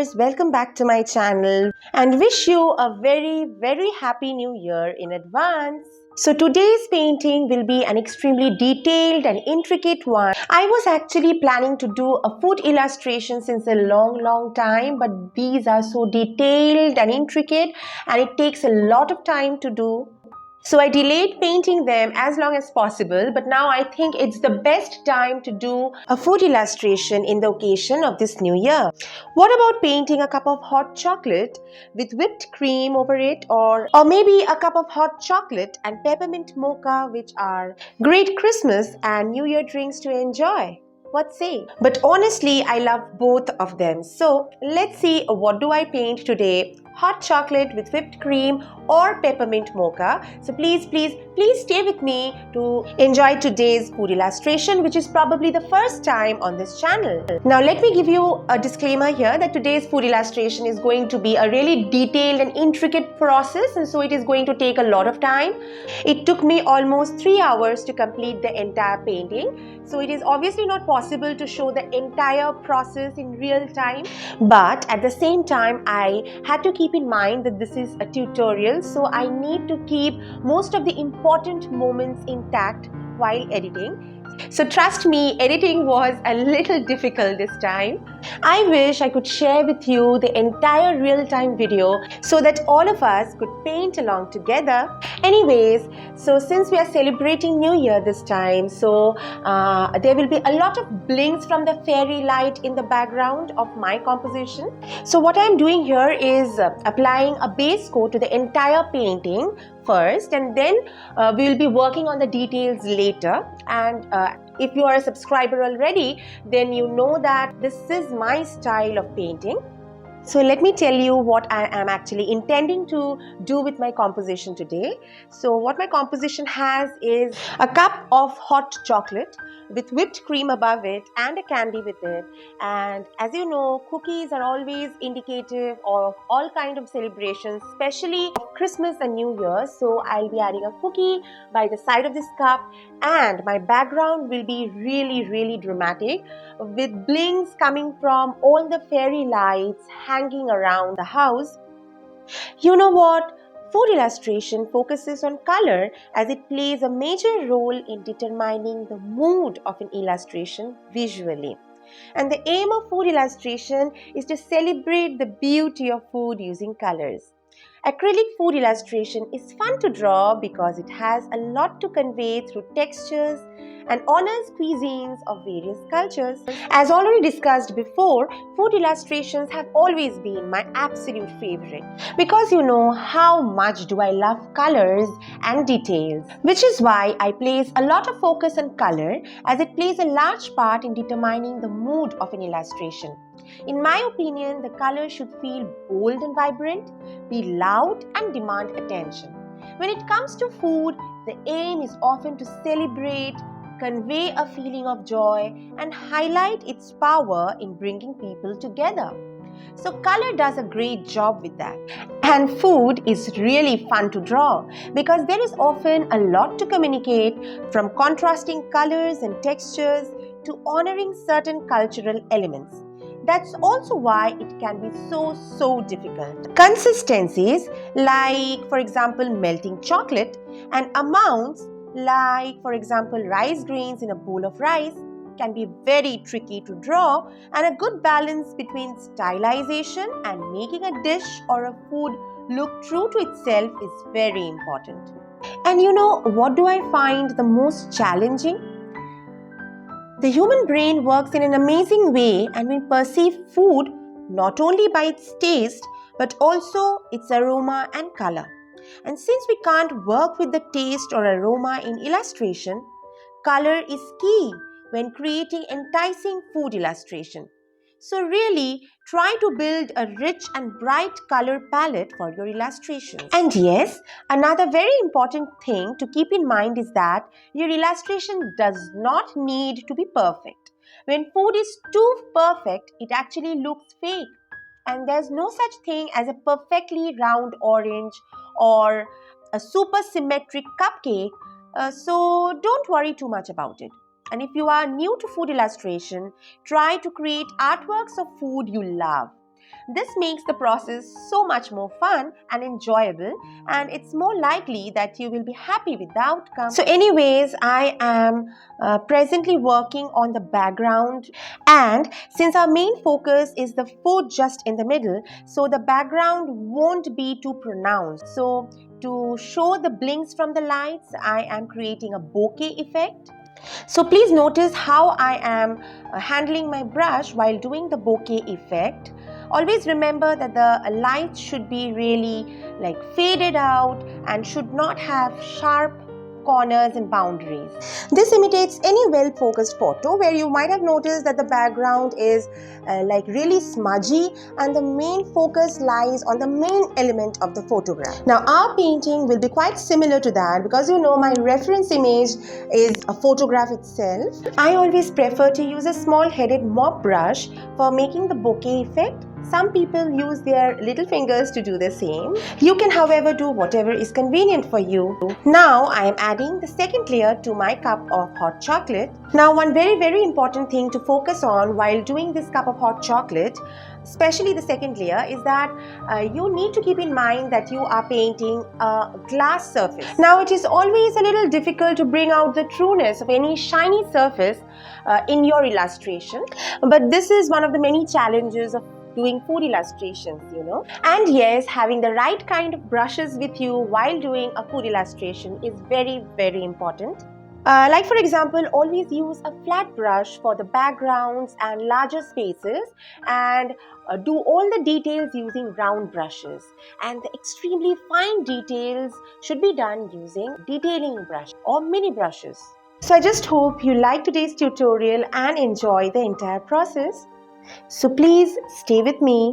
viewers, welcome back to my channel and wish you a very happy new year in advance. So today's painting will be an extremely detailed and intricate one. I was actually planning to do a food illustration since a long time, but these are so detailed and intricate and it takes a lot of time to do. So I delayed painting them as long as possible, but now I think it's the best time to do a food illustration in the occasion of this new year. What about painting a cup of hot chocolate with whipped cream over it, or maybe a cup of hot chocolate and peppermint mocha, which are great Christmas and New Year drinks to enjoy. What say? But honestly, I love both of them. So let's see, what do I paint today? Hot chocolate with whipped cream or peppermint mocha. So please stay with me to enjoy today's food illustration, which is probably the first time on this channel. Now let me give you a disclaimer here that today's food illustration is going to be a really detailed and intricate process, and so it is going to take a lot of time. It took me almost 3 hours to complete the entire painting, so it is obviously not possible to show the entire process in real time, but at the same time I had to keep in mind that this is a tutorial, so I need to keep most of the important moments intact while editing. So trust me, editing was a little difficult this time. I wish I could share with you the entire real-time video so that all of us could paint along together. Anyways, so since we are celebrating New Year this time, so there will be a lot of blinks from the fairy light in the background of my composition. So what I am doing here is applying a base coat to the entire painting first, and then we will be working on the details later. And if you are a subscriber already, then you know that this is my style of painting. So let me tell you what I am actually intending to do with my composition today. So what my composition has is a cup of hot chocolate with whipped cream above it and a candy with it. And as you know, cookies are always indicative of all kind of celebrations, especially of Christmas and New Year. So I'll be adding a cookie by the side of this cup, and my background will be really dramatic with blinks coming from all the fairy lights hanging around the house. You know what? Food illustration focuses on color as it plays a major role in determining the mood of an illustration visually. And the aim of food illustration is to celebrate the beauty of food using colors. Acrylic food illustration is fun to draw because it has a lot to convey through textures and honors cuisines of various cultures. As already discussed before, food illustrations have always been my absolute favorite because you know how much do I love colors and details, which is why I place a lot of focus on color as it plays a large part in determining the mood of an illustration. In my opinion, the color should feel bold and vibrant, be loud and demand attention. When it comes to food, the aim is often to celebrate, convey a feeling of joy, and highlight its power in bringing people together. So color does a great job with that. And food is really fun to draw because there is often a lot to communicate, from contrasting colors and textures to honoring certain cultural elements. That's also why it can be so difficult. Consistencies like, for example, melting chocolate, and amounts like, for example, rice grains in a bowl of rice can be very tricky to draw, and a good balance between stylization and making a dish or a food look true to itself is very important. And you know, what do I find the most challenging? The human brain works in an amazing way and we perceive food not only by its taste but also its aroma and color. And since we can't work with the taste or aroma in illustration, color is key when creating enticing food illustration. So really, try to build a rich and bright color palette for your illustrations. And yes, another very important thing to keep in mind is that your illustration does not need to be perfect. When food is too perfect, it actually looks fake. And there's no such thing as a perfectly round orange or a super symmetric cupcake, so don't worry too much about it. And if you are new to food illustration, try to create artworks of food you love. This makes the process so much more fun and enjoyable, and it's more likely that you will be happy with the outcome. So anyways, I am presently working on the background, and since our main focus is the food just in the middle, so the background won't be too pronounced. So to show the blinks from the lights, I am creating a bokeh effect. So please notice how I am handling my brush while doing the bokeh effect. Always remember that the lights should be really faded out and should not have sharp corners and boundaries. This imitates any well-focused photo where you might have noticed that the background is really smudgy and the main focus lies on the main element of the photograph. Now our painting will be quite similar to that because my reference image is a photograph itself. I always prefer to use a small-headed mop brush for making the bokeh effect. Some people use their little fingers to do the same. You can, however, do whatever is convenient for you. Now I am adding the second layer to my cup of hot chocolate. Now one very important thing to focus on while doing this cup of hot chocolate, especially the second layer, is that you need to keep in mind that you are painting a glass surface. Now it is always a little difficult to bring out the trueness of any shiny surface in your illustration, but this is one of the many challenges of doing food illustrations, And yes, having the right kind of brushes with you while doing a food illustration is very important. Like for example, always use a flat brush for the backgrounds and larger spaces, and do all the details using round brushes, and the extremely fine details should be done using detailing brush or mini brushes. So I just hope you like today's tutorial and enjoy the entire process. So please stay with me.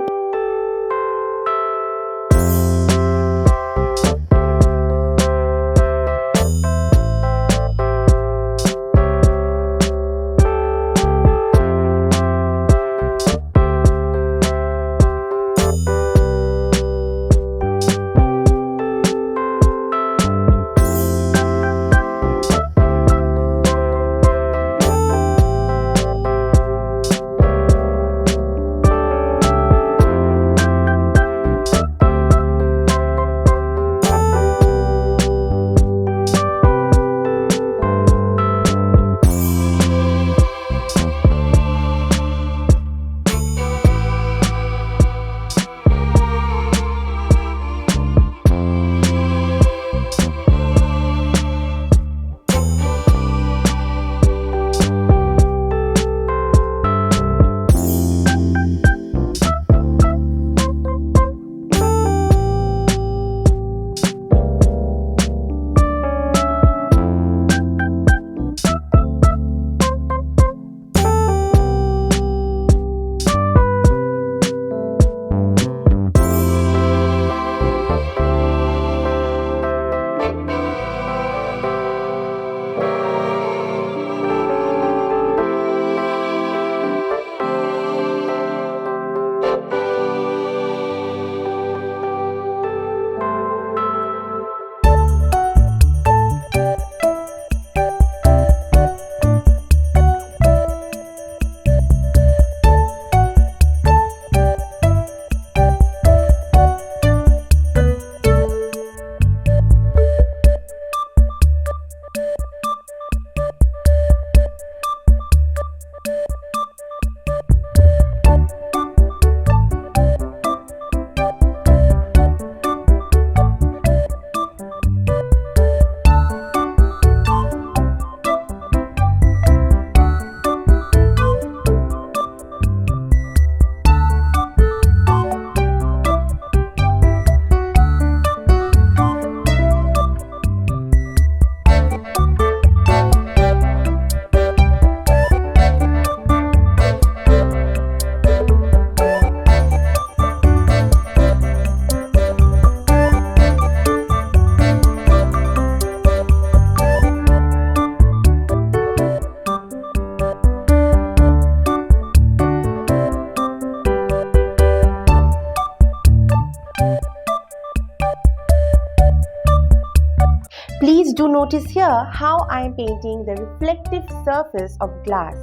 Please do notice here how I am painting the reflective surface of glass.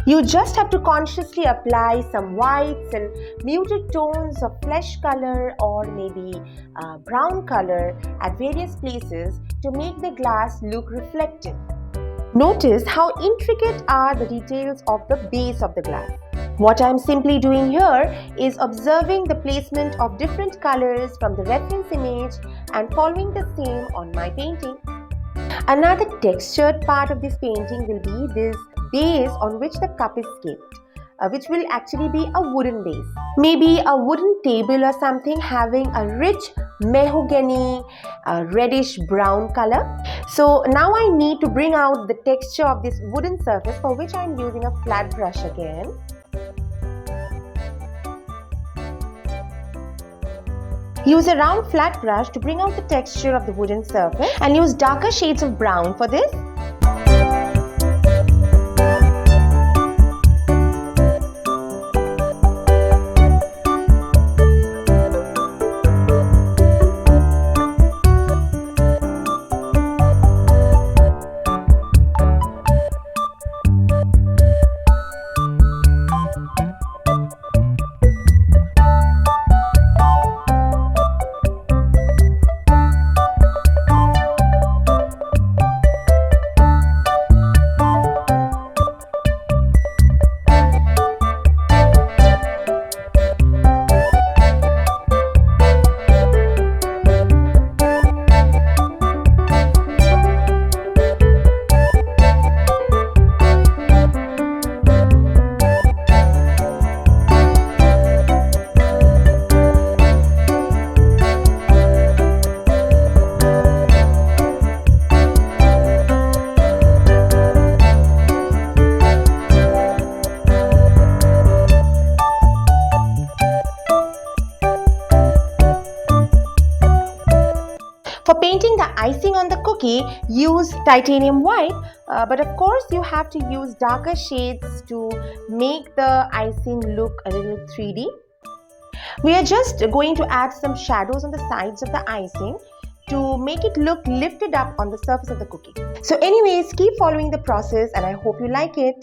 You just have to consciously apply some whites and muted tones of flesh color or maybe brown color at various places to make the glass look reflective. Notice how intricate are the details of the base of the glass. What I am simply doing here is observing the placement of different colors from the reference image and following the same on my painting. Another textured part of this painting will be this base on which the cup is kept, which will actually be a wooden base. Maybe a wooden table or something having a rich mahogany reddish brown color. So now I need to bring out the texture of this wooden surface, for which I am using a flat brush again. Use a round flat brush to bring out the texture of the wooden surface and use darker shades of brown for this. For painting the icing on the cookie, use titanium white, but of course you have to use darker shades to make the icing look a little 3D. We are just going to add some shadows on the sides of the icing to make it look lifted up on the surface of the cookie. So anyways, keep following the process and I hope you like it.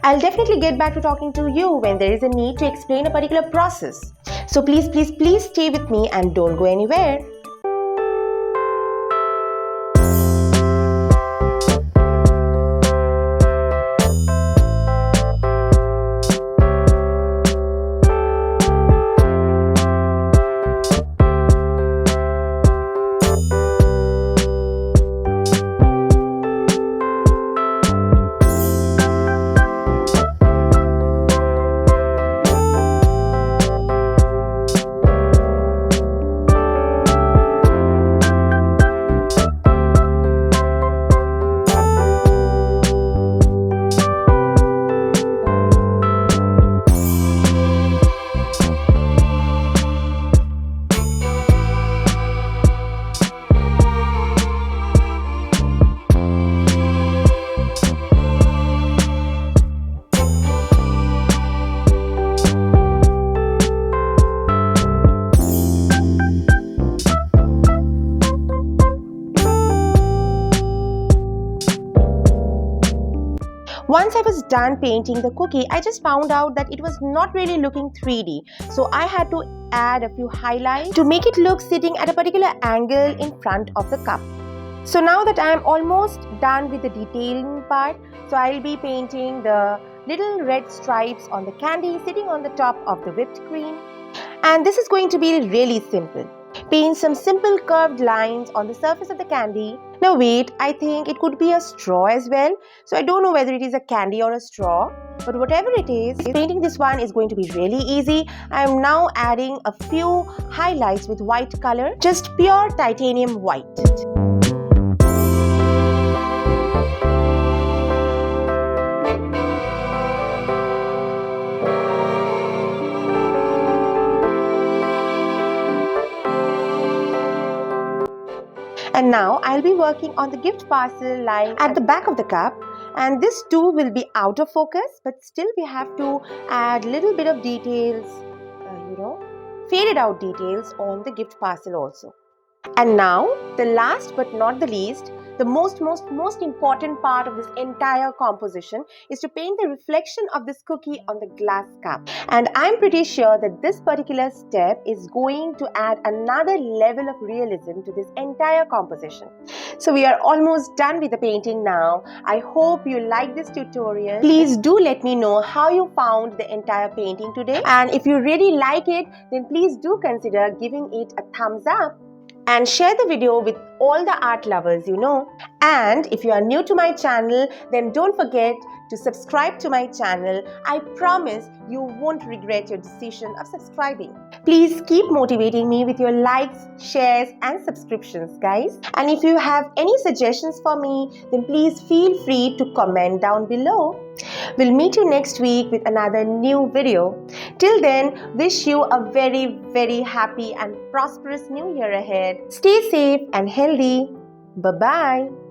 I'll definitely get back to talking to you when there is a need to explain a particular process. So please stay with me and don't go anywhere. Once I was done painting the cookie, I just found out that it was not really looking 3D. So I had to add a few highlights to make it look sitting at a particular angle in front of the cup. So now that I am almost done with the detailing part, so I'll be painting the little red stripes on the candy sitting on the top of the whipped cream. And this is going to be really simple. Paint some simple curved lines on the surface of the candy. Now wait, I think it could be a straw as well. So I don't know whether it is a candy or a straw. But whatever it is, painting this one is going to be really easy. I am now adding a few highlights with white color. Just pure titanium white. And now I'll be working on the gift parcel lying at the back of the cup, and this too will be out of focus, but still we have to add little bit of details, faded out details on the gift parcel also. And now the last but not the least, The most important part of this entire composition is to paint the reflection of this cookie on the glass cup. And I'm pretty sure that this particular step is going to add another level of realism to this entire composition. So we are almost done with the painting now. I hope you like this tutorial. Please do let me know how you found the entire painting today. And if you really like it, then please do consider giving it a thumbs up. And share the video with all the art lovers you know. And if you are new to my channel, then don't forget to subscribe to my channel. I promise you won't regret your decision of subscribing. Please keep motivating me with your likes, shares and subscriptions, guys. And if you have any suggestions for me, then please feel free to comment down below. We'll meet you next week with another new video. Till then, wish you a very happy and prosperous new year ahead. Stay safe and healthy. Bye-bye.